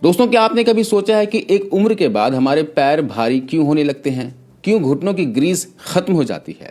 दोस्तों, क्या आपने कभी सोचा है कि एक उम्र के बाद हमारे पैर भारी क्यों होने लगते हैं? क्यों घुटनों की ग्रीस खत्म हो जाती है?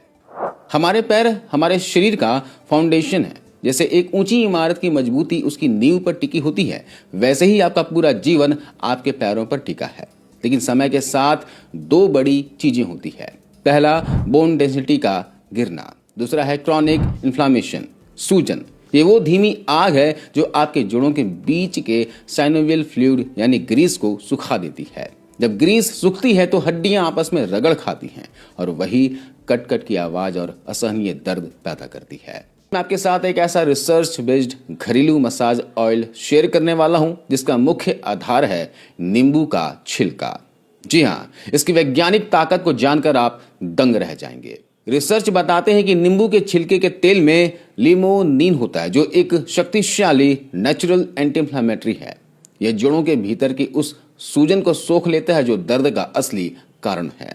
हमारे पैर हमारे शरीर का फाउंडेशन है। जैसे एक ऊंची इमारत की मजबूती उसकी नींव पर टिकी होती है, वैसे ही आपका पूरा जीवन आपके पैरों पर टिका है। लेकिन समय के साथ दो बड़ी चीजें होती है। पहला, बोन डेंसिटी का गिरना। दूसरा है क्रॉनिक इन्फ्लामेशन, सूजन। ये वो धीमी आग है जो आपके जोड़ों के बीच के साइनोवियल फ्लूइड यानी ग्रीस को सुखा देती है। जब ग्रीस सूखती है तो हड्डियां आपस में रगड़ खाती हैं और वही कट कट की आवाज और असहनीय दर्द पैदा करती है। मैं आपके साथ एक ऐसा रिसर्च बेस्ड घरेलू मसाज ऑयल शेयर करने वाला हूं जिसका मुख्य आधार है नींबू का छिलका। जी हाँ, इसकी वैज्ञानिक ताकत को जानकर आप दंग रह जाएंगे। रिसर्च बताते हैं कि नींबू के छिलके के तेल में लिमोनिन होता है, जो एक शक्तिशाली नेचुरल एंटी इंफ्लेमेटरी है। यह जोड़ों के भीतर की उस सूजन को सोख लेता है जो दर्द का असली कारण है।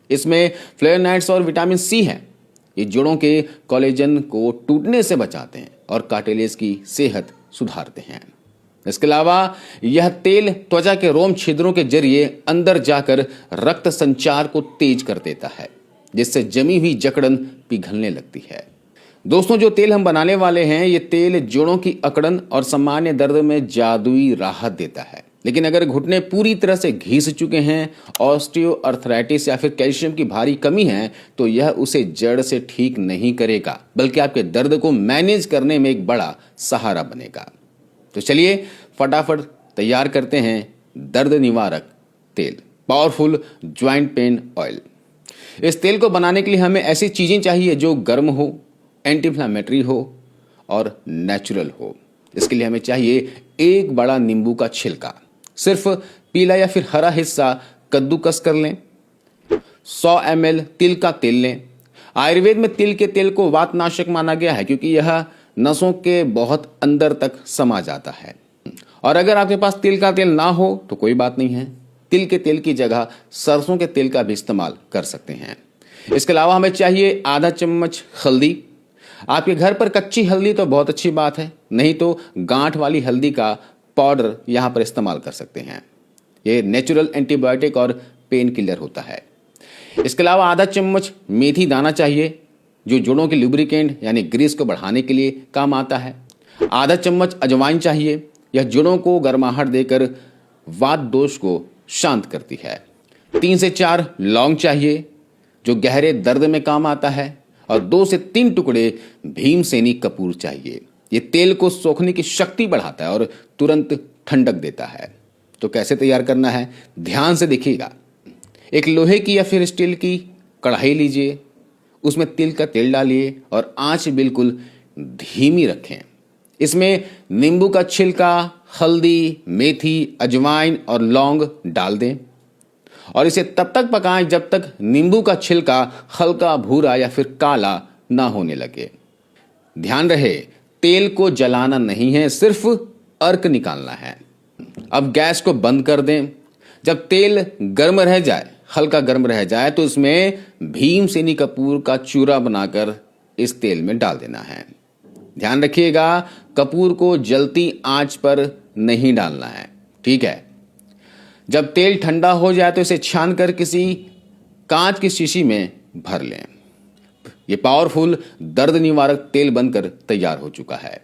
इसमें फ्लेवोनॉइड्स और विटामिन सी है। ये जोड़ों के कोलेजन को टूटने से बचाते हैं और कार्टिलेज की सेहत सुधारते हैं। इसके अलावा यह तेल त्वचा के रोम छिद्रों के जरिए अंदर जाकर रक्त संचार को तेज कर देता है, जिससे जमी हुई जकड़न पिघलने लगती है। दोस्तों, जो तेल हम बनाने वाले हैं, ये तेल जोड़ों की अकड़न और सामान्य दर्द में जादुई राहत देता है। लेकिन अगर घुटने पूरी तरह से घिस चुके हैं, ऑस्टियोआर्थराइटिस या फिर कैल्शियम की भारी कमी है, तो यह उसे जड़ से ठीक नहीं करेगा, बल्कि आपके दर्द को मैनेज करने में एक बड़ा सहारा बनेगा। तो चलिए फटाफट तैयार करते हैं दर्द निवारक तेल, पावरफुल ज्वाइंट पेन ऑयल। इस तेल को बनाने के लिए हमें ऐसी चीजें चाहिए जो गर्म हो, एंटी इंफ्लेमेटरी हो और नेचुरल हो। इसके लिए हमें चाहिए एक बड़ा नींबू का छिलका। सिर्फ पीला या फिर हरा हिस्सा कद्दूकस कर लें। 100 ml तिल का तेल लें। आयुर्वेद में तिल के तेल को वातनाशक माना गया है, क्योंकि यह नसों के बहुत अंदर तक समा जाता है। और अगर आपके पास तिल का तेल ना हो तो कोई बात नहीं है, तिल के तेल की जगह सरसों के तेल का भी इस्तेमाल कर सकते हैं। इसके अलावा हमें चाहिए आधा चम्मच हल्दी। आपके घर पर कच्ची हल्दी तो बहुत अच्छी बात है, नहीं तो गांठ वाली हल्दी का पाउडर यहां पर इस्तेमाल कर सकते हैं। ये नेचुरल एंटीबायोटिक और पेन किलर होता है। इसके अलावा आधा चम्मच मेथी दाना चाहिए, जो जोड़ों के लुब्रिकेंट यानी ग्रीस को बढ़ाने के लिए काम आता है। आधा चम्मच अजवाइन चाहिए, यह जोड़ों को गर्माहट देकर वात दोष को शांत करती है। 3 से 4 लौंग चाहिए, जो गहरे दर्द में काम आता है। और 2 से 3 टुकड़े भीमसेनी कपूर चाहिए। ये तेल को सोखने की शक्ति बढ़ाता है और तुरंत ठंडक देता है। तो कैसे तैयार करना है, ध्यान से देखिएगा। एक लोहे की या फिर स्टील की कढ़ाई लीजिए, उसमें तिल का तेल डालिए और आंच बिल्कुल धीमी रखें। इसमें नींबू का छिलका, हल्दी, मेथी, अजवाइन और लौंग डाल दें और इसे तब तक पकाएं जब तक नींबू का छिलका हल्का भूरा या फिर काला ना होने लगे। ध्यान रहे, तेल को जलाना नहीं है, सिर्फ अर्क निकालना है। अब गैस को बंद कर दें। जब तेल गर्म रह जाए, हल्का गर्म रह जाए, तो इसमें भीमसेनी कपूर का चूरा बनाकर इस तेल में डाल देना है। ध्यान रखिएगा, कपूर को जलती आंच पर नहीं डालना है, ठीक है। जब तेल ठंडा हो जाए तो इसे छानकर किसी कांच की शीशी में भर लें। ये पावरफुल दर्द निवारक तेल बनकर तैयार हो चुका है।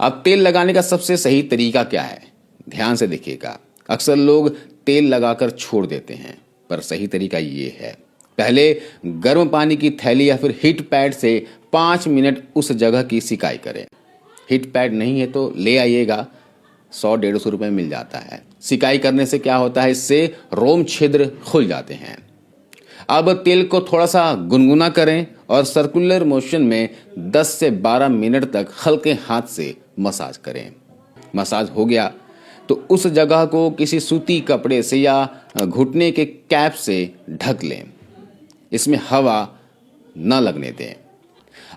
अब तेल लगाने का सबसे सही तरीका क्या है, ध्यान से देखिएगा। अक्सर लोग तेल लगाकर छोड़ देते हैं, पर सही तरीका ये है। पहले गर्म पानी की थैली या फिर हीट पैड से 5 मिनट उस जगह की सिकाई करें। हीट पैड नहीं है तो ले आइएगा, 100-150 रुपए मिल जाता है। सिकाई करने से क्या होता है, इससे रोम छिद्र खुल जाते हैं। अब तेल को थोड़ा सा गुनगुना करें और सर्कुलर मोशन में 10 से 12 मिनट तक हल्के हाथ से मसाज करें। मसाज हो गया तो उस जगह को किसी सूती कपड़े से या घुटने के कैप से ढक लें। इसमें हवा न लगने दें।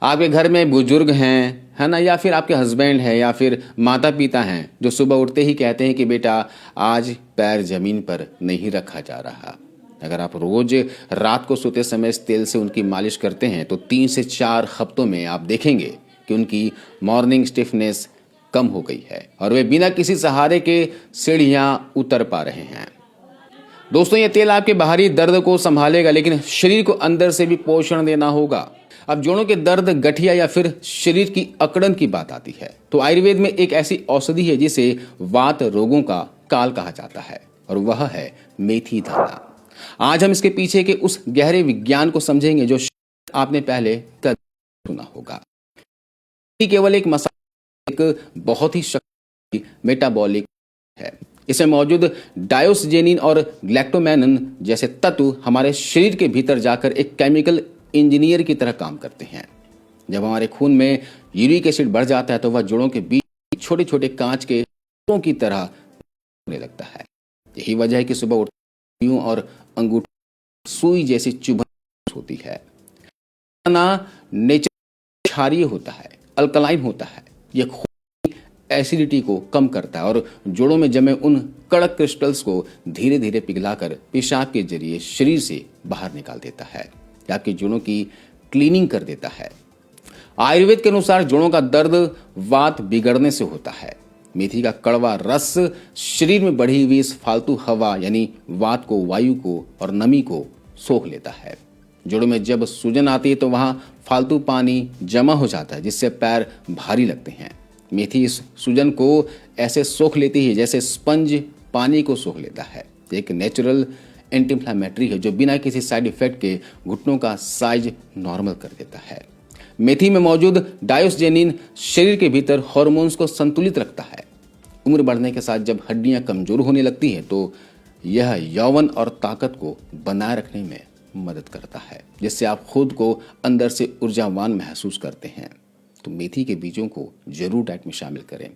आपके घर में बुजुर्ग हैं, है ना, या फिर आपके हस्बैंड है या फिर माता पिता हैं, जो सुबह उठते ही कहते हैं कि बेटा आज पैर जमीन पर नहीं रखा जा रहा। अगर आप रोज रात को सोते समय इस तेल से उनकी मालिश करते हैं तो 3 से 4 हफ्तों में आप देखेंगे कि उनकी मॉर्निंग स्टिफनेस कम हो गई है और वे बिना किसी सहारे के सीढ़ियां उतर पा रहे हैं। दोस्तों, ये तेल आपके बाहरी दर्द को संभालेगा, लेकिन शरीर को अंदर से भी पोषण देना होगा। अब जोड़ों के दर्द, गठिया या फिर शरीर की अकड़न की बात आती है तो आयुर्वेद में एक ऐसी औषधि है जिसे वात रोगों का काल कहा जाता है और वह है मेथी दाना। आज हम इसके पीछे के उस गहरे विज्ञान को समझेंगे जो आपने पहले कभी सुना होगा। केवल एक मसाला, एक बहुत ही शक्तिशाली मेटाबॉलिक है। इसमें मौजूद डायोस्जेनिन और ग्लैक्टोमैनिन जैसे तत्व हमारे शरीर के भीतर जाकर एक केमिकल इंजीनियर की तरह काम करते हैं। जब हमारे खून में यूरिक एसिड बढ़ जाता है तो वह जोड़ों के बीच छोटे छोटे कांच के टुकड़ों की तरह होने लगता है। यही वजह है कि सुबह उठते और अंगूठे सुई जैसी चुभन होती है। नेचर क्षारीय होता है, अल्कलाइन होता है। यह खून की एसिडिटी को कम करता है और जोड़ों में जमे उन कड़क क्रिस्टल्स को धीरे धीरे पिघलाकर पेशाब के जरिए शरीर से बाहर निकाल देता है, आपके जोड़ों की क्लीनिंग कर देता है। आयुर्वेद के अनुसार जोड़ों का दर्द वात बिगड़ने से होता है। मेथी का कड़वा रस शरीर में बढ़ी हुई इस फालतू हवा यानी वात को, वायु को और नमी को सोख लेता है। जोड़ों में जब सूजन आती है तो वहां फालतू पानी जमा हो जाता है जिससे पैर भारी लगते हैं। मेथी इस सूजन को ऐसे सोख लेती है जैसे स्पंज पानी को सोख लेता है। एक नेचुरल एंटी इंफ्लेमेटरी है जो बिना किसी साइड इफेक्ट के घुटनों का साइज नॉर्मल कर देता है। मेथी में मौजूद डायोस्जेनिन शरीर के भीतर हार्मोन्स को संतुलित रखता है। उम्र बढ़ने के साथ जब हड्डियां कमजोर होने लगती हैं तो यह यौवन और ताकत को बनाए रखने में मदद करता है, जिससे आप खुद को अंदर से ऊर्जावान महसूस करते हैं। तो मेथी के बीजों को जरूर डाइट में शामिल करें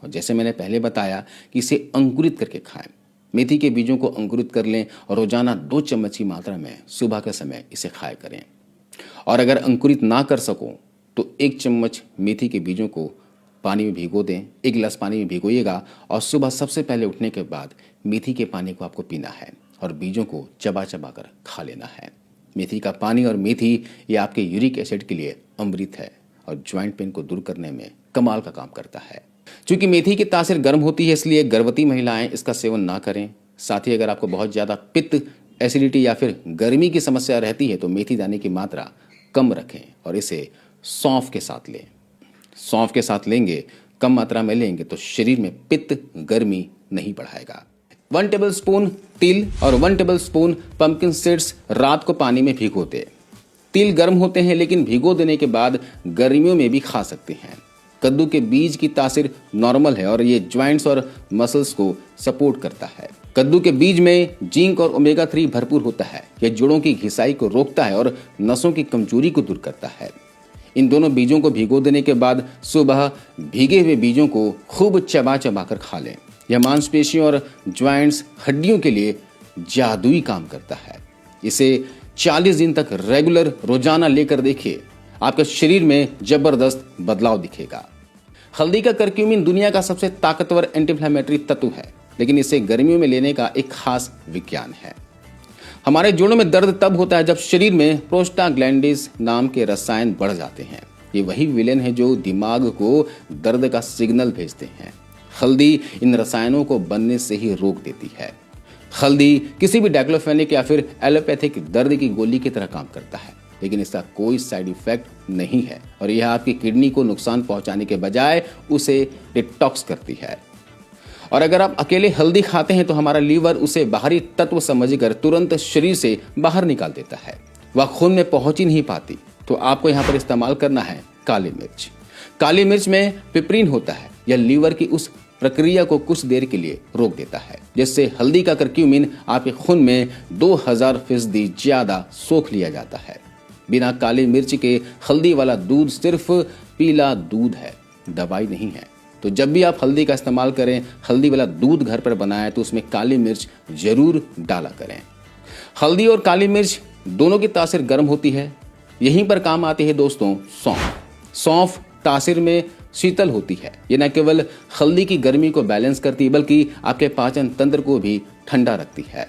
और जैसे मैंने पहले बताया कि इसे अंकुरित करके खाएं। मेथी के बीजों को अंकुरित कर लें और रोजाना 2 चम्मच की मात्रा में सुबह के समय इसे खाया करें। और अगर अंकुरित ना कर सको तो 1 चम्मच मेथी के बीजों को पानी में भिगो दें। 1 गिलास पानी में भिगोइएगा और सुबह सबसे पहले उठने के बाद मेथी के पानी को आपको पीना है और बीजों को चबा चबा कर खा लेना है। मेथी का पानी और मेथी ये आपके यूरिक एसिड के लिए अमृत है और ज्वाइंट पेन को दूर करने में कमाल का काम करता है। चूंकि मेथी की तासीर गर्म होती है इसलिए गर्भवती महिलाएं इसका सेवन ना करें। साथ ही अगर आपको बहुत ज़्यादा पित्त, एसिडिटी या फिर गर्मी की समस्या रहती है तो मेथी दाने की मात्रा कम रखें और इसे सौंफ के साथ लें। सौंफ के साथ लेंगे, कम मात्रा में लेंगे तो शरीर में पित्त, गर्मी नहीं बढ़ाएगा। 1 टेबलस्पून तिल और 1 टेबलस्पून पंपकिन सीड्स रात को पानी में भिगो दें। तिल गर्म होते हैं लेकिन भिगो देने के बाद गर्मियों में भी खा सकते हैं। कद्दू के बीज की तासीर नॉर्मल है और ये ज्वाइंट्स और मसल्स को सपोर्ट करता है। कद्दू के बीज में जिंक और ओमेगा 3 भरपूर होता है। यह जोड़ों की घिसाई को रोकता है और नसों की कमजोरी को दूर करता है। इन दोनों बीजों को भिगो देने के बाद सुबह भीगे हुए बीजों को खूब चबा चबा कर खा लें। यह मांसपेशियों और ज्वाइंट्स, हड्डियों के लिए जादुई काम करता है। इसे 40 दिन तक रेगुलर रोजाना लेकर देखिए, आपके शरीर में जबरदस्त बदलाव दिखेगा। हल्दी का करक्यूमिन दुनिया का सबसे ताकतवर एंटी इंफ्लेमेटरी तत्व है, लेकिन इसे गर्मियों में लेने का एक खास विज्ञान है। हमारे जोड़ों में दर्द तब होता है जब शरीर में प्रोस्टाग्लैंडिस नाम के रसायन बढ़ जाते हैं। ये वही विलेन है जो दिमाग को दर्द का सिग्नल भेजते हैं। हल्दी इन रसायनों को बनने से ही रोक देती है। हल्दी किसी भी डाइक्लोफेनिक या फिर एलोपैथिक दर्द की गोली की तरह काम करता है, लेकिन इसका कोई साइड इफेक्ट नहीं है और यह आपकी किडनी को नुकसान पहुंचाने के बजाय उसे डिटॉक्स करती है। और अगर आप अकेले हल्दी खाते हैं तो हमारा लीवर उसे बाहरी तत्व समझकर तुरंत शरीर से बाहर निकाल देता है। वह खून में पहुंच ही नहीं पाती। तो आपको यहाँ पर इस्तेमाल करना है काली मिर्च। काली मिर्च में पिपरीन होता है। यह लीवर की उस प्रक्रिया को कुछ देर के लिए रोक देता है, जिससे हल्दी का करक्यूमिन आपके खून में 2000% ज्यादा सोख लिया जाता है। बिना काली मिर्च के हल्दी वाला दूध सिर्फ पीला दूध है, दवाई नहीं है। तो जब भी आप हल्दी का इस्तेमाल करें, हल्दी वाला दूध घर पर बनाएं तो उसमें काली मिर्च जरूर डाला करें। हल्दी और काली मिर्च दोनों की तासीर गर्म होती है। यहीं पर काम आती है दोस्तों सौंफ। सौंफ तासीर में शीतल होती है। ये न केवल हल्दी की गर्मी को बैलेंस करती है बल्कि आपके पाचन तंत्र को भी ठंडा रखती है।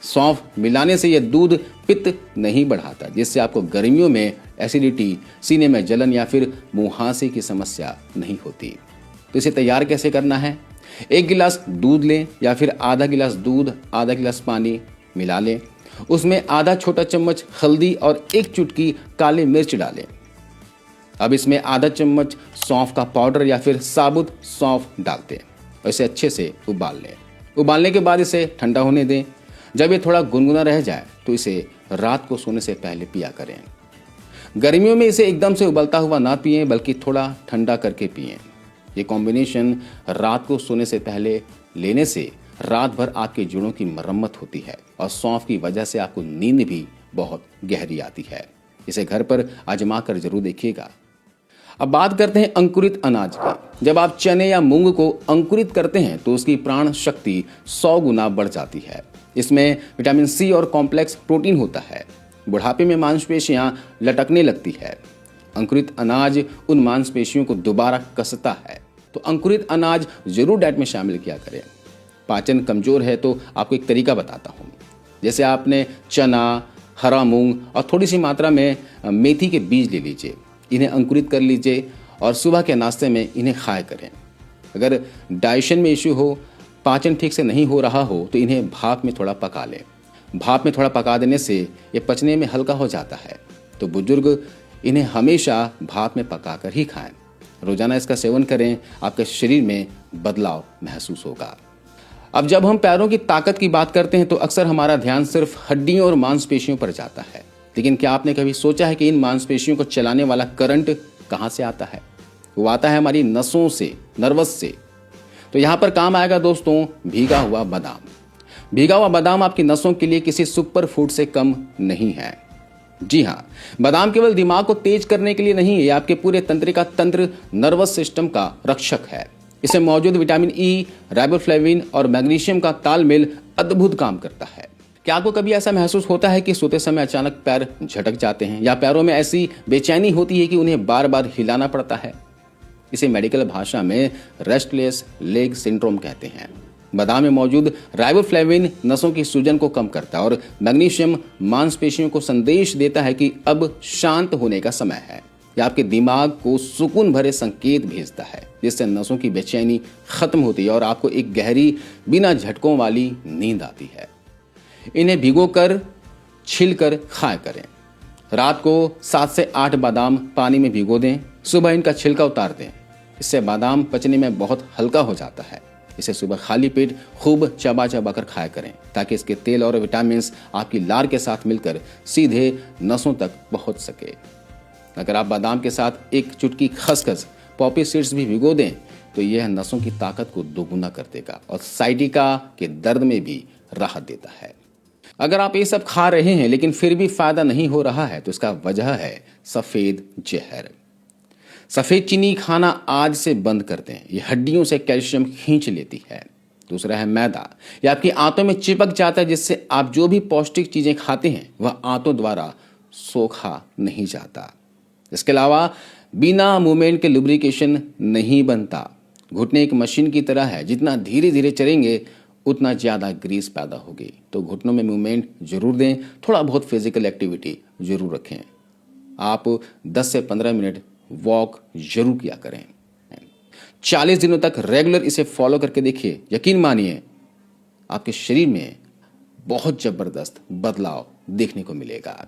सौंफ मिलाने से यह दूध पित्त नहीं बढ़ाता, जिससे आपको गर्मियों में एसिडिटी, सीने में जलन या फिर मुहासे की समस्या नहीं होती। तो इसे तैयार कैसे करना है? 1 गिलास दूध लें या फिर आधा गिलास दूध आधा गिलास पानी मिला लें। उसमें आधा छोटा चम्मच हल्दी और 1 चुटकी काली मिर्च डालें। अब इसमें आधा चम्मच सौंफ का पाउडर या फिर साबुत सौंफ डालते हैं और इसे अच्छे से उबाल लें। उबालने के बाद इसे ठंडा होने दें। जब ये थोड़ा गुनगुना रह जाए तो इसे रात को सोने से पहले पिया करें। गर्मियों में इसे एकदम से उबलता हुआ ना पिएं, बल्कि थोड़ा ठंडा करके पिएं। ये कॉम्बिनेशन रात को सोने से पहले लेने से रात भर आपके जोड़ों की मरम्मत होती है और सौंफ की वजह से आपको नींद भी बहुत गहरी आती है। इसे घर पर आजमा कर जरूर देखिएगा। अब बात करते हैं अंकुरित अनाज की। जब आप चने या मूंग को अंकुरित करते हैं तो उसकी प्राण शक्ति 100 गुना बढ़ जाती है। इसमें विटामिन सी और कॉम्प्लेक्स प्रोटीन होता है। बुढ़ापे में मांसपेशियां लटकने लगती है। अंकुरित अनाज उन मांसपेशियों को दोबारा कसता है। तो अंकुरित अनाज जरूर डाइट में शामिल किया करें। पाचन कमजोर है तो आपको एक तरीका बताता हूँ। जैसे आपने चना, हरा मूंग और थोड़ी सी मात्रा में मेथी के बीज ले लीजिए। इन्हें अंकुरित कर लीजिए और सुबह के नाश्ते में इन्हें खाया करें। अगर डाइजेशन में इश्यू हो, पाचन ठीक से नहीं हो रहा हो, तो इन्हें भाप में थोड़ा पका लें। भाप में थोड़ा पका देने से ये पचने में हल्का हो जाता है। तो बुजुर्ग इन्हें हमेशा भाप में पका कर ही खाएं। रोजाना इसका सेवन करें, आपके शरीर में बदलाव महसूस होगा। अब जब हम पैरों की ताकत की बात करते हैं तो अक्सर हमारा ध्यान सिर्फ हड्डियों और मांसपेशियों पर जाता है। लेकिन क्या आपने कभी सोचा है कि इन मांसपेशियों को चलाने वाला करंट कहाँ से आता है? वो आता है हमारी नसों से, नर्वस से। तो यहाँ पर काम आएगा दोस्तों भीगा हुआ बादाम। भीगा हुआ बादाम आपकी नसों के लिए किसी सुपर फूड से कम नहीं है। जी हाँ, बादाम केवल दिमाग को तेज करने के लिए नहीं, ये आपके पूरे तंत्रिका तंत्र, नर्वस सिस्टम का रक्षक है। इसमें मौजूद विटामिन ई, राइबोफ्लेविन और मैग्नीशियम का तालमेल अद्भुत काम करता है। क्या आपको कभी ऐसा महसूस होता है कि सोते समय अचानक पैर झटक जाते हैं या पैरों में ऐसी बेचैनी होती है कि उन्हें बार बार हिलाना पड़ता है? इसे मेडिकल भाषा में रेस्टलेस लेग सिंड्रोम कहते हैं। बादाम में मौजूद राइबोफ्लेविन नसों की सूजन को कम करता है और मैग्नीशियम मांसपेशियों को संदेश देता है कि अब शांत होने का समय है। यह आपके दिमाग को सुकून भरे संकेत भेजता है, जिससे नसों की बेचैनी खत्म होती है और आपको एक गहरी, बिना झटकों वाली नींद आती है। इन्हें भिगोकर, छिलकर खाया करें। रात को 7 से 8 बादाम पानी में भिगो दें। सुबह इनका छिलका उतार दें। इससे बादाम पचने में बहुत हल्का हो जाता है। इसे सुबह खाली पेट खूब चबा चबा कर खाया करें, ताकि इसके तेल और विटामिन आपकी लार के साथ मिलकर सीधे नसों तक पहुंच सके। अगर आप बादाम के साथ 1 चुटकी खसखस, पॉपी सीड्स भी भिगो दें तो यह नसों की ताकत को दोगुना कर देगा और साइटिका के दर्द में भी राहत देता है। अगर आप ये सब खा रहे हैं लेकिन फिर भी फायदा नहीं हो रहा है तो इसका वजह है सफेद जहर। सफेद चीनी खाना आज से बंद कर दें। ये हड्डियों से कैल्शियम खींच लेती है। दूसरा है मैदा। ये आपकी आंतों में चिपक जाता है, जिससे आप जो भी पौष्टिक चीजें खाते हैं वह आंतों द्वारा सोखा नहीं जाता। इसके अलावा बिना मूवमेंट के लुब्रिकेशन नहीं बनता। घुटने एक मशीन की तरह है, जितना धीरे धीरे चलेंगे उतना ज़्यादा ग्रीस पैदा होगी। तो घुटनों में मूवमेंट जरूर दें, थोड़ा बहुत फिजिकल एक्टिविटी जरूर रखें। आप 10 से 15 मिनट वॉक जरूर किया करें। 40 दिनों तक रेगुलर इसे फॉलो करके देखिए, यकीन मानिए आपके शरीर में बहुत जबरदस्त बदलाव देखने को मिलेगा।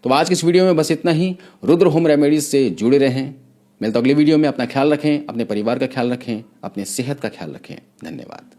तो आज की इस वीडियो में बस इतना ही। रुद्र होम रेमेडीज से जुड़े रहें। मिलता अगले वीडियो में। अपना ख्याल रखें, अपने परिवार का ख्याल रखें, अपने सेहत का ख्याल रखें। धन्यवाद।